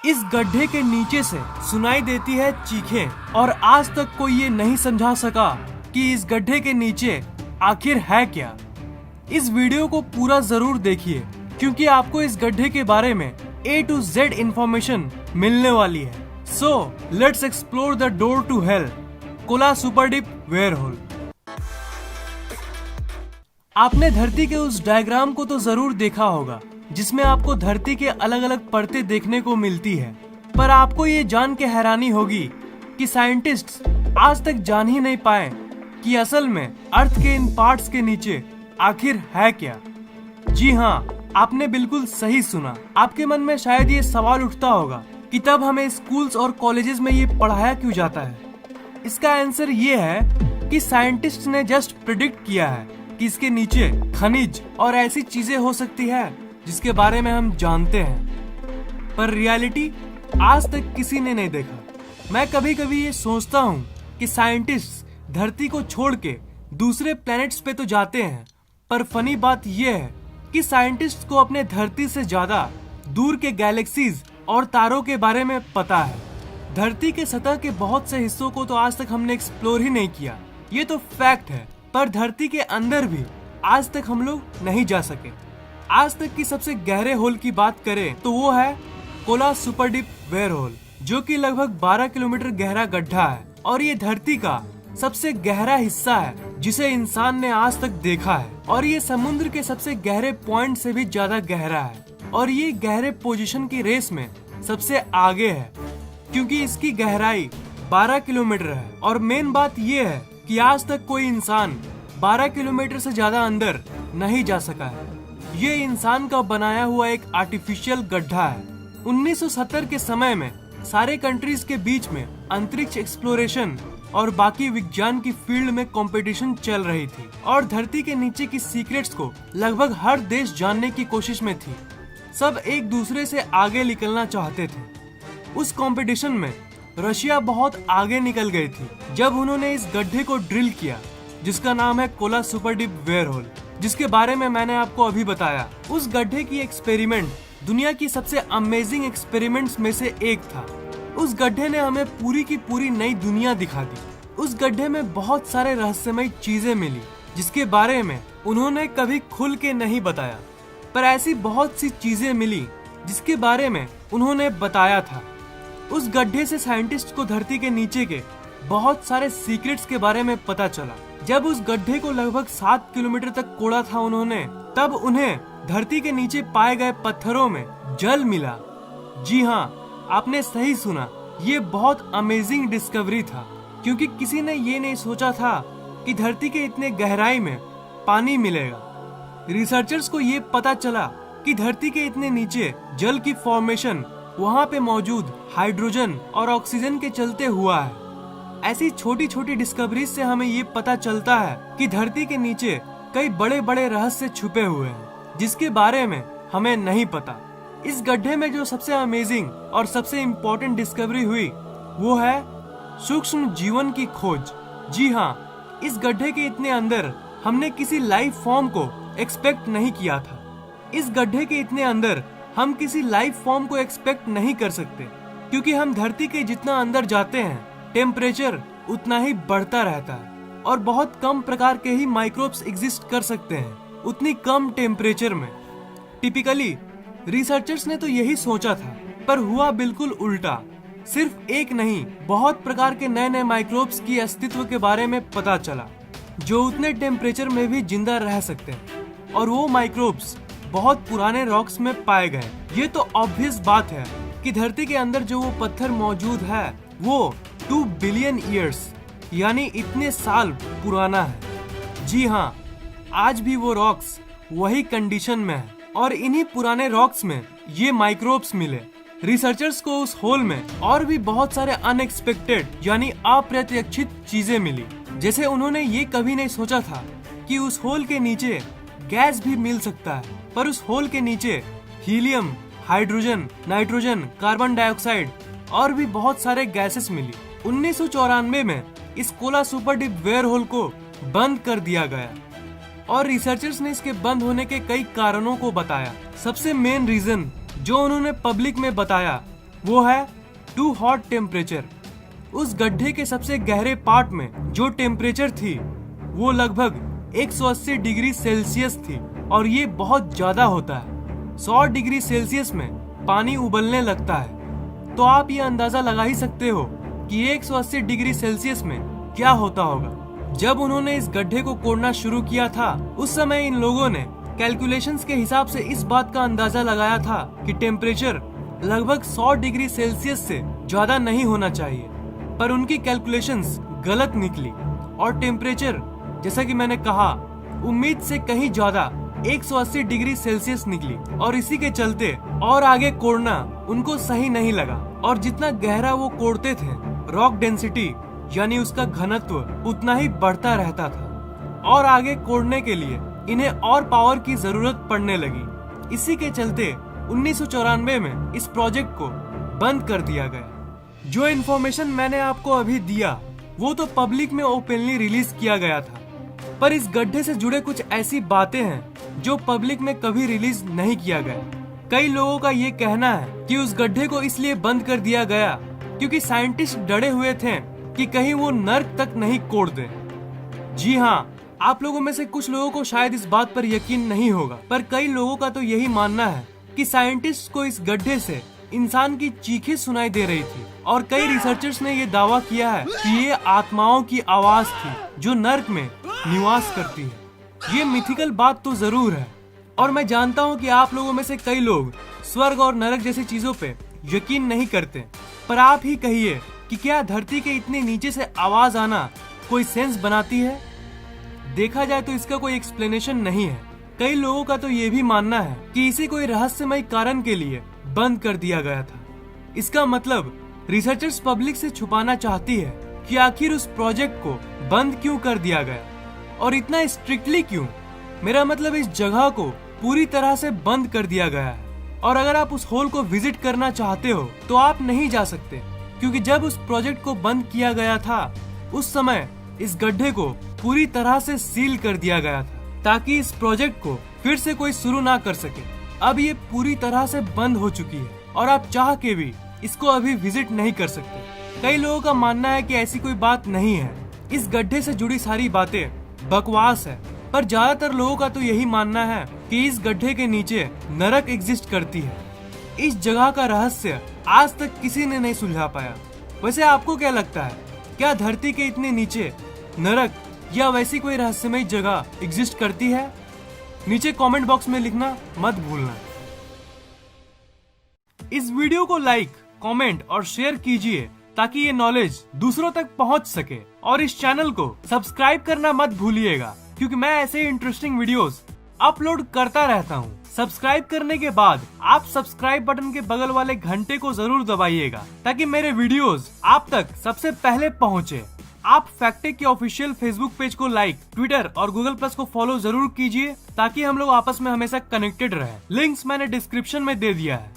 इस गड्ढे के नीचे से सुनाई देती है चीखें और आज तक कोई ये नहीं समझा सका कि इस गड्ढे के नीचे आखिर है क्या। इस वीडियो को पूरा जरूर देखिए क्योंकि आपको इस गड्ढे के बारे में A to Z इंफॉर्मेशन मिलने वाली है। So let's explore the door to hell, Kola super deep where hole. आपने धरती के उस डायग्राम को तो जरूर देखा होगा जिसमें आपको धरती के अलग अलग परतें देखने को मिलती है, पर आपको ये जान के हैरानी होगी कि साइंटिस्ट्स आज तक जान ही नहीं पाए कि असल में अर्थ के इन पार्ट्स के नीचे आखिर है क्या। जी हाँ, आपने बिल्कुल सही सुना। आपके मन में शायद ये सवाल उठता होगा कि तब हमें स्कूल्स और कॉलेजेस में ये पढ़ाया क्यों जाता है। इसका आंसर ये है कि साइंटिस्ट ने जस्ट प्रिडिक्ट किया है कि इसके नीचे खनिज और ऐसी चीजें हो सकती है जिसके बारे में हम जानते हैं, पर रियलिटी आज तक किसी ने नहीं देखा। मैं कभी कभी ये सोचता हूँ कि साइंटिस्ट धरती को छोड़ के दूसरे प्लैनेट्स पे तो जाते हैं, पर फनी बात ये है कि साइंटिस्ट को अपने धरती से ज्यादा दूर के गैलेक्सीज और तारों के बारे में पता है। धरती के सतह के बहुत से हिस्सों को तो आज तक हमने एक्सप्लोर ही नहीं किया, ये तो फैक्ट है, पर धरती के अंदर भी आज तक हम लोग नहीं जा सके। आज तक की सबसे गहरे होल की बात करें तो वो है Kola super deep where hole, जो कि लगभग 12 किलोमीटर गहरा गड्ढा है और ये धरती का सबसे गहरा हिस्सा है जिसे इंसान ने आज तक देखा है। और ये समुद्र के सबसे गहरे पॉइंट से भी ज्यादा गहरा है और ये गहरे पोजीशन की रेस में सबसे आगे है क्योंकि इसकी गहराई 12 किलोमीटर है। और मेन बात ये है कि आज तक कोई इंसान 12 किलोमीटर से ज्यादा अंदर नहीं जा सका है। ये इंसान का बनाया हुआ एक आर्टिफिशियल गड्ढा है। 1970 के समय में सारे कंट्रीज के बीच में अंतरिक्ष एक्सप्लोरेशन और बाकी विज्ञान की फील्ड में कंपटीशन चल रही थी और धरती के नीचे की सीक्रेट्स को लगभग हर देश जानने की कोशिश में थी। सब एक दूसरे से आगे निकलना चाहते थे। उस कंपटीशन में रशिया बहुत आगे निकल गई थी जब उन्होंने इस गड्ढे को ड्रिल किया जिसका नाम है Kola super deep where hole, जिसके बारे में मैंने आपको अभी बताया। उस गड्ढे की एक्सपेरिमेंट दुनिया की सबसे अमेजिंग एक्सपेरिमेंट्स में से एक था। उस गड्ढे ने हमें पूरी की पूरी नई दुनिया दिखा दी। उस गड्ढे में बहुत सारे रहस्यमय चीजें मिली जिसके बारे में उन्होंने कभी खुल के नहीं बताया, पर ऐसी बहुत सी चीजें मिली जिसके बारे में उन्होंने बताया था। उस गड्ढे से साइंटिस्ट को धरती के नीचे के बहुत सारे सीक्रेट्स के बारे में पता चला। जब उस गड्ढे को लगभग 7 किलोमीटर तक कोड़ा था उन्होंने, तब उन्हें धरती के नीचे पाए गए पत्थरों में जल मिला। जी हाँ, आपने सही सुना, ये बहुत अमेजिंग डिस्कवरी था क्योंकि किसी ने ये नहीं सोचा था कि धरती के इतने गहराई में पानी मिलेगा। रिसर्चर्स को ये पता चला कि धरती के इतने नीचे जल की फॉर्मेशन वहाँ पे मौजूद हाइड्रोजन और ऑक्सीजन के चलते हुआ है। ऐसी छोटी छोटी डिस्कवरीज से हमें ये पता चलता है कि धरती के नीचे कई बड़े बड़े रहस्य छुपे हुए हैं जिसके बारे में हमें नहीं पता। इस गड्ढे में जो सबसे अमेजिंग और सबसे इम्पोर्टेंट डिस्कवरी हुई वो है सूक्ष्म जीवन की खोज। जी हाँ, इस गड्ढे के इतने अंदर हमने किसी लाइफ फॉर्म को एक्सपेक्ट नहीं किया था। इस गड्ढे के इतने अंदर हम किसी लाइफ फॉर्म को एक्सपेक्ट नहीं कर सकते क्योंकि हम धरती के जितना अंदर जाते हैं टेम्परेचर उतना ही बढ़ता रहता है और बहुत कम प्रकार के ही माइक्रोब्स एग्जिस्ट कर सकते हैं उतनी कम टेम्परेचर में। टिपिकली रिसर्चर्स ने तो यही सोचा था, पर हुआ बिल्कुल उल्टा। सिर्फ एक नहीं, बहुत प्रकार के नए नए माइक्रोब्स की अस्तित्व के बारे में पता चला जो उतने टेम्परेचर में भी जिंदा रह सकते हैं और वो माइक्रोब्स बहुत पुराने रॉक्स में पाए गए। ये तो ऑब्वियस बात है कि धरती के अंदर जो वो पत्थर मौजूद है वो 2 बिलियन ईयर्स यानी इतने साल पुराना है। जी हाँ, आज भी वो रॉक्स वही कंडीशन में है और इन्हीं पुराने रॉक्स में ये माइक्रोब्स मिले। रिसर्चर्स को उस होल में और भी बहुत सारे अनएक्सपेक्टेड यानी अप्रत्याशित चीजें मिली, जैसे उन्होंने ये कभी नहीं सोचा था कि उस होल के नीचे गैस भी मिल सकता है, पर उस होल के नीचे helium, hydrogen, nitrogen, carbon dioxide और भी बहुत सारे गैसेस मिली। 1994 में इस Kola super deep where hole को बंद कर दिया गया और रिसर्चर्स ने इसके बंद होने के कई कारणों को बताया। सबसे मेन रीजन जो उन्होंने पब्लिक में बताया वो है टू हॉट टेम्परेचर। उस गड्ढे के सबसे गहरे पार्ट में जो टेम्परेचर थी वो लगभग 180 डिग्री सेल्सियस थी और ये बहुत ज्यादा होता है। 100 डिग्री सेल्सियस में पानी उबलने लगता है, तो आप ये अंदाजा लगा ही सकते हो कि 180 डिग्री सेल्सियस में क्या होता होगा। जब उन्होंने इस गड्ढे को कोड़ना शुरू किया था उस समय इन लोगों ने कैलकुलेशंस के हिसाब से इस बात का अंदाजा लगाया था कि टेम्परेचर लगभग 100 डिग्री सेल्सियस से ज्यादा नहीं होना चाहिए, पर उनकी कैलकुलेशंस गलत निकली और टेम्परेचर जैसा कि मैंने कहा उम्मीद से कहीं ज्यादा 180 डिग्री सेल्सियस निकली और इसी के चलते और आगे कोड़ना उनको सही नहीं लगा और जितना गहरा वो कोड़ते थे रॉक डेंसिटी यानी उसका घनत्व उतना ही बढ़ता रहता था और आगे कोड़ने के लिए इन्हें और पावर की जरूरत पड़ने लगी। इसी के चलते 1994 में इस प्रोजेक्ट को बंद कर दिया गया। जो इन्फॉर्मेशन मैंने आपको अभी दिया वो तो पब्लिक में ओपनली रिलीज किया गया था, पर इस गड्ढे से जुड़े कुछ ऐसी बातें हैं जो पब्लिक में कभी रिलीज नहीं किया गया। कई लोगों का ये कहना है कि उस गड्ढे को इसलिए बंद कर दिया गया क्योंकि साइंटिस्ट डरे हुए थे कि कहीं वो नर्क तक नहीं कोड़ दे। जी हाँ, आप लोगों में से कुछ लोगों को शायद इस बात पर यकीन नहीं होगा, पर कई लोगों का तो यही मानना है कि साइंटिस्ट को इस गड्ढे से इंसान की चीखें सुनाई दे रही थी और कई रिसर्चर्स ने ये दावा किया है कि ये आत्माओं की आवाज थी जो नर्क में निवास करती है। ये मिथिकल बात तो जरूर है और मैं जानता हूँ कि आप लोगों में से कई लोग स्वर्ग और नरक जैसी चीजों पे यकीन नहीं करते, पर आप ही कहिए कि क्या धरती के इतने नीचे से आवाज आना कोई सेंस बनाती है? देखा जाए तो इसका कोई एक्सप्लेनेशन नहीं है। कई लोगों का तो ये भी मानना है कि इसे कोई रहस्यमय कारण के लिए बंद कर दिया गया था। इसका मतलब रिसर्चर्स पब्लिक से छुपाना चाहती है कि आखिर उस प्रोजेक्ट को बंद क्यों कर दिया गया और इतना स्ट्रिक्टली क्यों। मेरा मतलब इस जगह को पूरी तरह से बंद कर दिया गया है और अगर आप उस होल को विजिट करना चाहते हो तो आप नहीं जा सकते, क्योंकि जब उस प्रोजेक्ट को बंद किया गया था उस समय इस गड्ढे को पूरी तरह से सील कर दिया गया था ताकि इस प्रोजेक्ट को फिर से कोई शुरू ना कर सके। अब ये पूरी तरह से बंद हो चुकी है और आप चाह के भी इसको अभी विजिट नहीं कर सकते। कई लोगों का मानना है कि ऐसी कोई बात नहीं है, इस गड्ढे से जुड़ी सारी बातें बकवास है, पर ज्यादातर लोगों का तो यही मानना है कि इस गड्ढे के नीचे नरक एग्जिस्ट करती है। इस जगह का रहस्य आज तक किसी ने नहीं सुलझा पाया। वैसे आपको क्या लगता है, क्या धरती के इतने नीचे नरक या वैसी कोई रहस्यमय जगह एग्जिस्ट करती है? नीचे कमेंट बॉक्स में लिखना मत भूलना। इस वीडियो को लाइक, कमेंट और शेयर कीजिए ताकि ये नॉलेज दूसरों तक पहुंच सके और इस चैनल को सब्सक्राइब करना मत भूलिएगा क्योंकि मैं ऐसे इंटरेस्टिंग वीडियोस अपलोड करता रहता हूँ। सब्सक्राइब करने के बाद आप सब्सक्राइब बटन के बगल वाले घंटे को जरूर दबाइएगा ताकि मेरे वीडियोस आप तक सबसे पहले पहुँचे। आप फैक्टेक के ऑफिशियल फेसबुक पेज को लाइक, ट्विटर और गूगल प्लस को फॉलो जरूर कीजिए ताकि हम लोग आपस में हमेशा कनेक्टेड रहें। लिंक्स मैंने डिस्क्रिप्शन में दे दिया है।